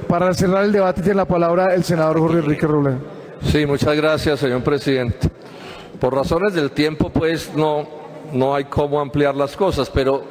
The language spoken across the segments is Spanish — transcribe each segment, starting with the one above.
Para cerrar el debate tiene la palabra el senador Jorge Enrique Robledo. Sí, muchas gracias, señor presidente. Por razones del tiempo, pues no hay cómo ampliar las cosas, pero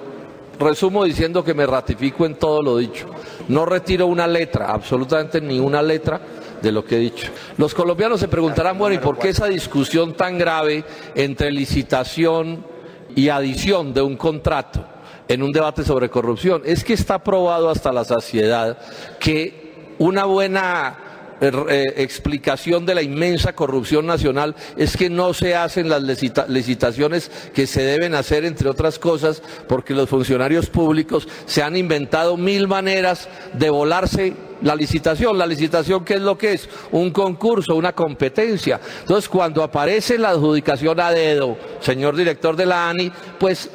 resumo diciendo que me ratifico en todo lo dicho. No retiro una letra, absolutamente ni una letra de lo que he dicho. Los colombianos se preguntarán, bueno, ¿y por qué esa discusión tan grave entre licitación y adición de un contrato en un debate sobre corrupción? Es que está probado hasta la saciedad que una buena explicación de la inmensa corrupción nacional es que no se hacen las licitaciones que se deben hacer, entre otras cosas, porque los funcionarios públicos se han inventado 1000 maneras de volarse la licitación. La licitación, ¿qué es lo que es? Un concurso, una competencia. Entonces, cuando aparece la adjudicación a dedo, señor director de la ANI, pues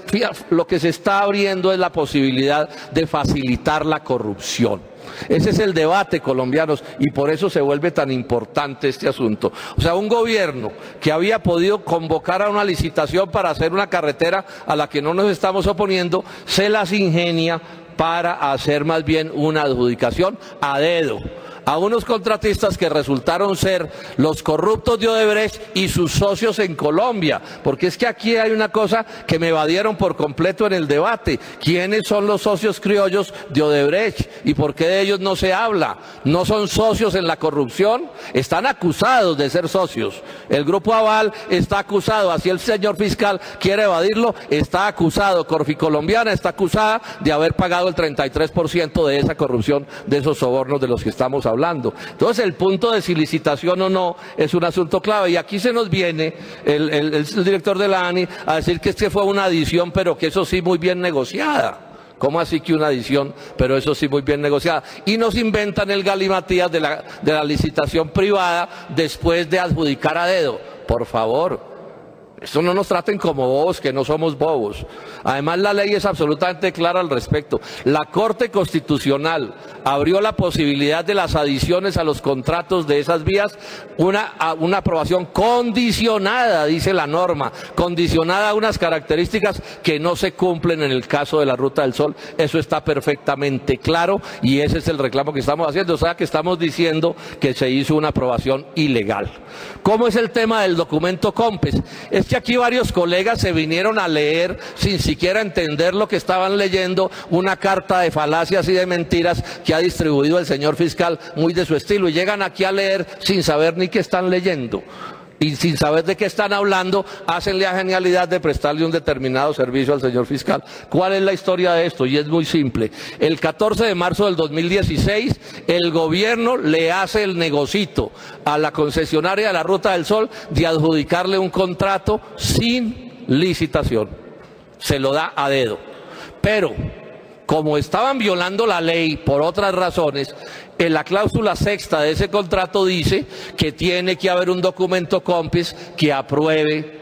lo que se está abriendo es la posibilidad de facilitar la corrupción. Ese es el debate, colombianos, y por eso se vuelve tan importante este asunto. O sea, un gobierno que había podido convocar a una licitación para hacer una carretera a la que no nos estamos oponiendo, se las ingenia para hacer más bien una adjudicación a dedo a unos contratistas que resultaron ser los corruptos de Odebrecht y sus socios en Colombia, porque es que aquí hay una cosa que me evadieron por completo en el debate: ¿quiénes son los socios criollos de Odebrecht y por qué de ellos no se habla? ¿No son socios en la corrupción? Están acusados de ser socios. El Grupo Aval está acusado, así el señor fiscal quiere evadirlo, está acusado. Corficolombiana está acusada de haber pagado el 33% de esa corrupción, de esos sobornos de los que estamos hablando. Entonces, el punto de si licitación o no es un asunto clave, y aquí se nos viene el director de la ANI a decir que este fue una adición, pero que eso sí muy bien negociada. ¿Cómo así que una adición, pero eso sí muy bien negociada? Y nos inventan el galimatías de la licitación privada después de adjudicar a dedo. Por favor, esto no nos traten como bobos, que no somos bobos. Además, la ley es absolutamente clara al respecto. La Corte Constitucional abrió la posibilidad de las adiciones a los contratos de esas vías, una aprobación condicionada, dice la norma, condicionada a unas características que no se cumplen en el caso de la Ruta del Sol. Eso está perfectamente claro y ese es el reclamo que estamos haciendo. O sea, que estamos diciendo que se hizo una aprobación ilegal. ¿Cómo es el tema del documento COMPES? Es que aquí varios colegas se vinieron a leer, sin siquiera entender lo que estaban leyendo, una carta de falacias y de mentiras que ha distribuido el señor fiscal, muy de su estilo, y llegan aquí a leer sin saber ni qué están leyendo. Y sin saber de qué están hablando, hacen la genialidad de prestarle un determinado servicio al señor fiscal. ¿Cuál es la historia de esto? Y es muy simple. El 14 de marzo del 2016, el gobierno le hace el negocito a la concesionaria de la Ruta del Sol de adjudicarle un contrato sin licitación. Se lo da a dedo. Pero, como estaban violando la ley por otras razones, en la cláusula sexta de ese contrato dice que tiene que haber un documento COMPES que apruebe,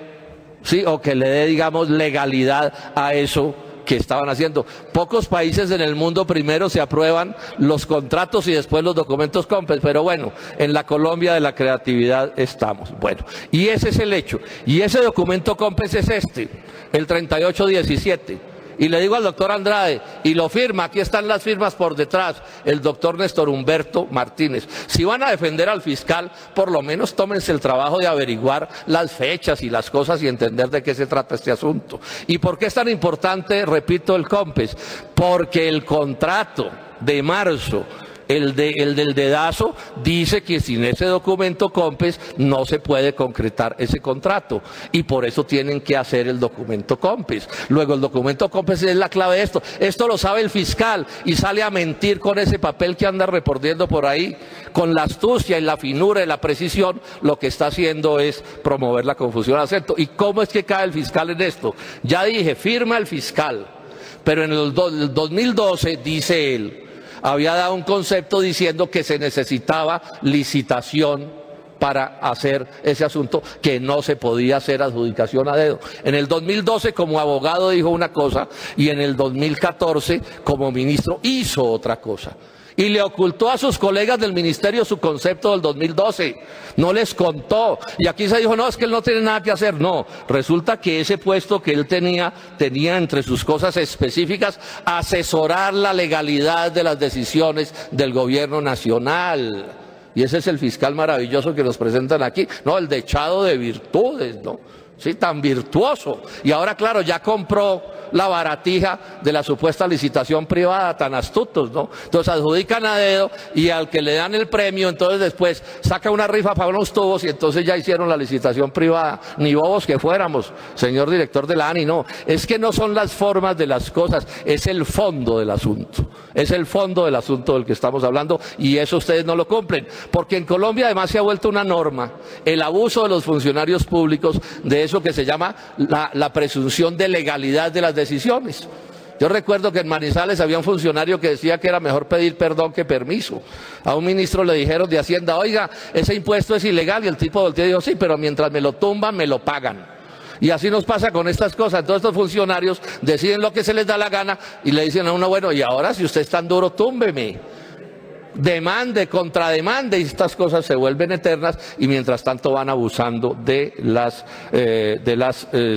¿sí?, o que le dé, digamos, legalidad a eso que estaban haciendo. Pocos países en el mundo primero se aprueban los contratos y después los documentos COMPES, pero bueno, en la Colombia de la creatividad estamos. Bueno, y ese es el hecho. Y ese documento COMPES es este, el 3817. Y le digo al doctor Andrade, y lo firma, aquí están las firmas por detrás, el doctor Néstor Humberto Martínez. Si van a defender al fiscal, por lo menos tómense el trabajo de averiguar las fechas y las cosas y entender de qué se trata este asunto. ¿Y por qué es tan importante, repito, el COMPES? Porque el contrato de marzo, el del dedazo, dice que sin ese documento COMPES no se puede concretar ese contrato y por eso tienen que hacer el documento COMPES. Luego el documento COMPES es la clave de esto. Esto lo sabe el fiscal y sale a mentir con ese papel que anda reportando por ahí. Con la astucia y la finura y la precisión, lo que está haciendo es promover la confusión al acento. ¿Y cómo es que cae el fiscal en esto? Ya dije, firma el fiscal, pero en el 2012, dice él, había dado un concepto diciendo que se necesitaba licitación para hacer ese asunto, que no se podía hacer adjudicación a dedo. En el 2012 como abogado dijo una cosa y en el 2014 como ministro hizo otra cosa. Y le ocultó a sus colegas del ministerio su concepto del 2012. No les contó. Y aquí se dijo, no, es que él no tiene nada que hacer. No, resulta que ese puesto que él tenía entre sus cosas específicas asesorar la legalidad de las decisiones del gobierno nacional. Y ese es el fiscal maravilloso que nos presentan aquí. No, el dechado de virtudes, ¿no? Sí, tan virtuoso. Y ahora, claro, ya compró la baratija de la supuesta licitación privada, tan astutos, ¿no? Entonces adjudican a dedo y al que le dan el premio, entonces después saca una rifa para unos tubos y entonces ya hicieron la licitación privada. Ni bobos que fuéramos, señor director de la ANI, no. Es que no son las formas de las cosas, es el fondo del asunto. Es el fondo del asunto del que estamos hablando y eso ustedes no lo cumplen. Porque en Colombia además se ha vuelto una norma el abuso de los funcionarios públicos de eso que se llama la presunción de legalidad de las decisiones. Yo recuerdo que en Manizales había un funcionario que decía que era mejor pedir perdón que permiso. A un ministro le dijeron de Hacienda, oiga, ese impuesto es ilegal, y el tipo volteó y dijo, sí, pero mientras me lo tumban, me lo pagan. Y así nos pasa con estas cosas. Todos estos funcionarios deciden lo que se les da la gana y le dicen a uno, bueno, y ahora si usted es tan duro, túmbeme. Demande, contrademande, y estas cosas se vuelven eternas y mientras tanto van abusando de las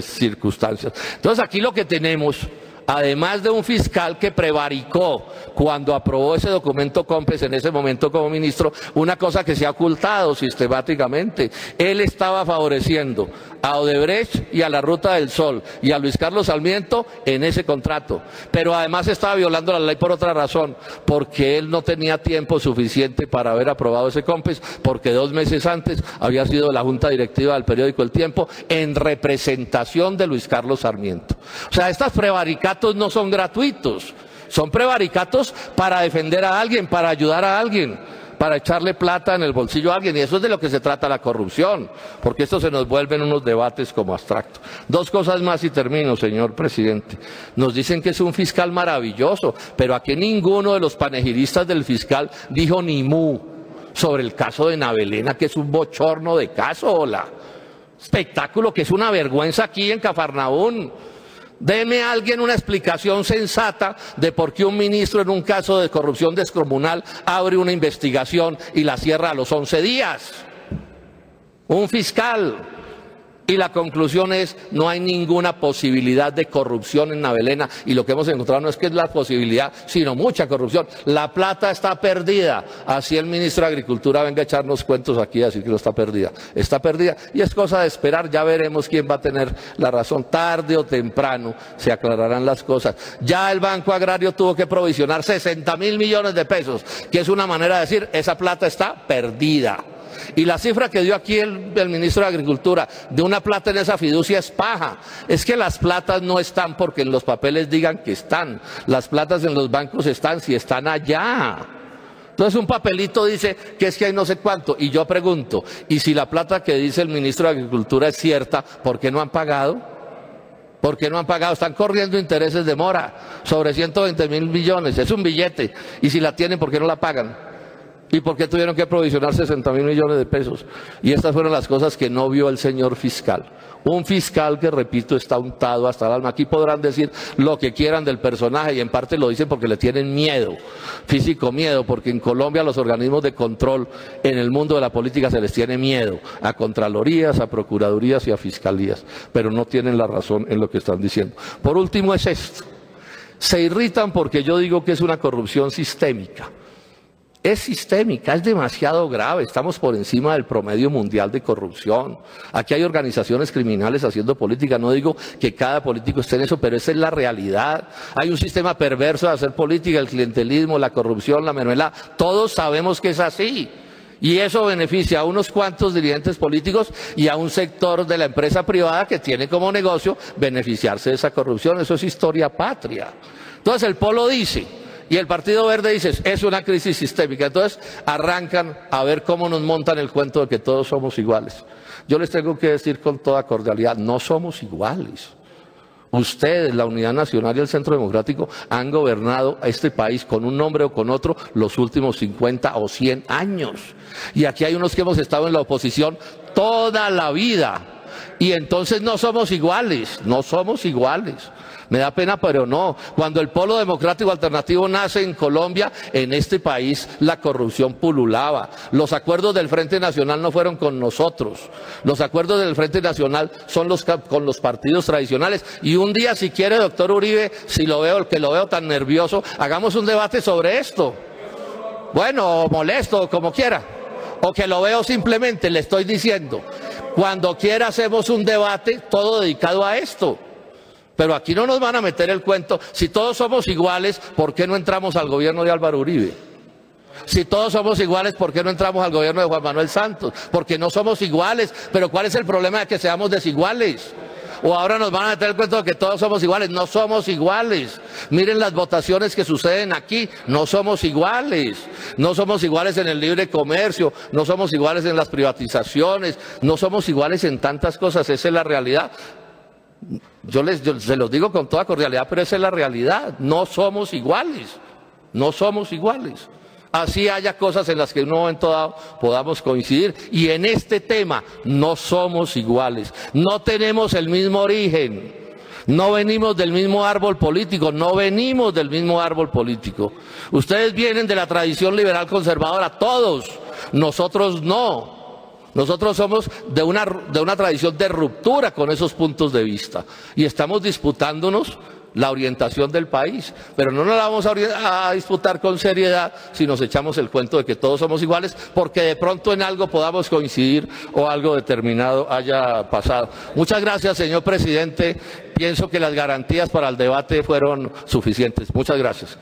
circunstancias. Entonces aquí lo que tenemos, además de un fiscal que prevaricó cuando aprobó ese documento COMPES en ese momento como ministro, una cosa que se ha ocultado sistemáticamente. Él estaba favoreciendo a Odebrecht y a la Ruta del Sol y a Luis Carlos Sarmiento en ese contrato. Pero además estaba violando la ley por otra razón, porque él no tenía tiempo suficiente para haber aprobado ese COMPES, porque 2 meses antes había sido la junta directiva del periódico El Tiempo en representación de Luis Carlos Sarmiento. O sea, estas prevaricatos no son gratuitos, son prevaricatos para defender a alguien, para ayudar a alguien, para echarle plata en el bolsillo a alguien, y eso es de lo que se trata la corrupción, porque esto se nos vuelve en unos debates como abstractos. 2 cosas más y termino, señor presidente. Nos dicen que es un fiscal maravilloso, pero aquí ninguno de los panegiristas del fiscal dijo ni mu sobre el caso de Navelena, que es un bochorno de caso, hola. Espectáculo que es una vergüenza aquí en Cafarnaún. Deme a alguien una explicación sensata de por qué un ministro en un caso de corrupción descomunal abre una investigación y la cierra a los 11 días. Un fiscal. Y la conclusión es, no hay ninguna posibilidad de corrupción en Navelena, y lo que hemos encontrado no es que es la posibilidad, sino mucha corrupción. La plata está perdida, así el ministro de Agricultura venga a echarnos cuentos aquí a decir que no está perdida. Está perdida y es cosa de esperar, ya veremos quién va a tener la razón. Tarde o temprano se aclararán las cosas. Ya el Banco Agrario tuvo que provisionar 60.000 millones de pesos, que es una manera de decir, esa plata está perdida. Y la cifra que dio aquí el ministro de Agricultura de una plata en esa fiducia es paja. Es que las platas no están porque en los papeles digan que están. Las platas en los bancos están si están allá. Entonces un papelito dice que es que hay no sé cuánto. Y yo pregunto, ¿y si la plata que dice el ministro de Agricultura es cierta, por qué no han pagado? ¿Por qué no han pagado? Están corriendo intereses de mora sobre 120.000 millones. Es un billete. Y si la tienen, ¿por qué no la pagan? ¿Y por qué tuvieron que provisionar 60.000 millones de pesos? Y estas fueron las cosas que no vio el señor fiscal. Un fiscal que, repito, está untado hasta el alma. Aquí podrán decir lo que quieran del personaje y en parte lo dicen porque le tienen miedo, físico miedo, porque en Colombia los organismos de control en el mundo de la política se les tiene miedo a contralorías, a procuradurías y a fiscalías, pero no tienen la razón en lo que están diciendo. Por último es esto. Se irritan porque yo digo que es una corrupción sistémica. Es sistémica, es demasiado grave, estamos por encima del promedio mundial de corrupción. Aquí hay organizaciones criminales haciendo política, no digo que cada político esté en eso, pero esa es la realidad. Hay un sistema perverso de hacer política, el clientelismo, la corrupción, la mermelada, todos sabemos que es así. Y eso beneficia a unos cuantos dirigentes políticos y a un sector de la empresa privada que tiene como negocio beneficiarse de esa corrupción. Eso es historia patria. Entonces el Polo dice, y el Partido Verde dice, es una crisis sistémica. Entonces arrancan a ver cómo nos montan el cuento de que todos somos iguales. Yo les tengo que decir con toda cordialidad, no somos iguales. Ustedes, la Unidad Nacional y el Centro Democrático, han gobernado a este país con un nombre o con otro los últimos 50 o 100 años. Y aquí hay unos que hemos estado en la oposición toda la vida. Y entonces no somos iguales, no somos iguales. Me da pena, pero no. Cuando el Polo Democrático Alternativo nace en Colombia, en este país la corrupción pululaba. Los acuerdos del Frente Nacional no fueron con nosotros. Los acuerdos del Frente Nacional son con los partidos tradicionales. Y un día, si quiere, doctor Uribe, si lo veo, que lo veo tan nervioso, hagamos un debate sobre esto. Bueno, o molesto, como quiera. O que lo veo simplemente, le estoy diciendo. Cuando quiera hacemos un debate todo dedicado a esto. Pero aquí no nos van a meter el cuento. Si todos somos iguales, ¿por qué no entramos al gobierno de Álvaro Uribe? Si todos somos iguales, ¿por qué no entramos al gobierno de Juan Manuel Santos? Porque no somos iguales. Pero ¿cuál es el problema de que seamos desiguales? O ahora nos van a meter el cuento de que todos somos iguales. No somos iguales. Miren las votaciones que suceden aquí. No somos iguales. No somos iguales en el libre comercio. No somos iguales en las privatizaciones. No somos iguales en tantas cosas. Esa es la realidad. Yo se los digo con toda cordialidad, pero esa es la realidad. No somos iguales. No somos iguales. Así haya cosas en las que en un momento dado podamos coincidir. Y en este tema no somos iguales. No tenemos el mismo origen. No venimos del mismo árbol político. No venimos del mismo árbol político. Ustedes vienen de la tradición liberal conservadora, todos. Nosotros no. Nosotros somos de una tradición de ruptura con esos puntos de vista. Y estamos disputándonos la orientación del país, pero no nos la vamos a disputar con seriedad si nos echamos el cuento de que todos somos iguales, porque de pronto en algo podamos coincidir o algo determinado haya pasado. Muchas gracias, señor presidente. Pienso que las garantías para el debate fueron suficientes. Muchas gracias.